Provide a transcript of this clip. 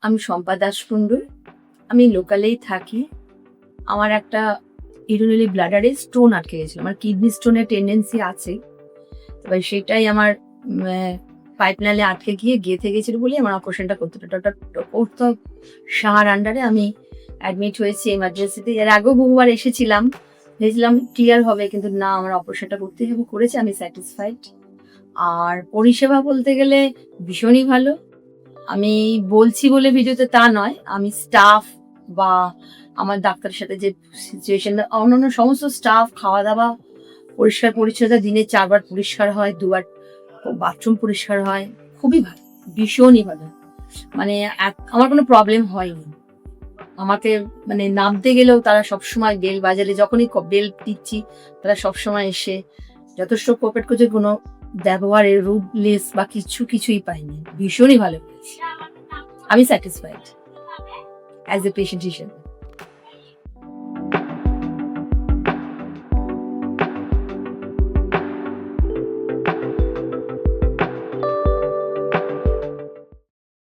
আমি শম্পা দাস কুণ্ডু। আমি লোকালেই থাকি। আমার একটা ইউরিনারি ব্লাডারে স্টোন আটকে গেছিল। আমার কিডনি স্টোনের টেন্ডেন্সি আছে। এবার সেটাই আমার পাইপলাইনে আটকে গিয়ে গেঁথে গেছিল বলেই আমার অপারেশনটা করতে হতো। ওটা তো সাহার আন্ডারে আমি অ্যাডমিট হয়েছি এমার্জেন্সিতে। এর আগেও বহুবার এসেছিলাম, ভেবেছিলাম ক্লিয়ার হবে, কিন্তু না, আমার অপারেশনটা করতে হবে, করেছে। আমি স্যাটিসফাইড। আর পরিষেবা বলতে গেলে ভীষণই ভালো। আমি বলছি বলে ভিডিওতে তা নয়, আমি স্টাফ বা আমার ডাক্তারের সাথে যে সিচুয়েশন, অন্যান্য সমস্ত স্টাফ, খাওয়া দাওয়া, পরিষ্কার পরিচ্ছন্নতা, দিনে 4 বার পরিষ্কার হয়, 2 বার বাথরুম পরিষ্কার হয়, খুবই ভালো, ভীষণই ভালো। মানে আমার কোনো প্রবলেম হয়নি। আমাকে মানে নামতে গেলেও তারা সবসময় বেল বাজালে, যখনই বেল দিচ্ছি তারা সবসময় এসে যথেষ্ট কোঅপারেট করছে। কোনো ব্যবহারের রুডনেস বা কিছুই পাইনি। ভীষণই ভালো পেয়েছি। আমি স্যাটিসফাইড অ্যাজ এ পেশেন্ট হিসেবে।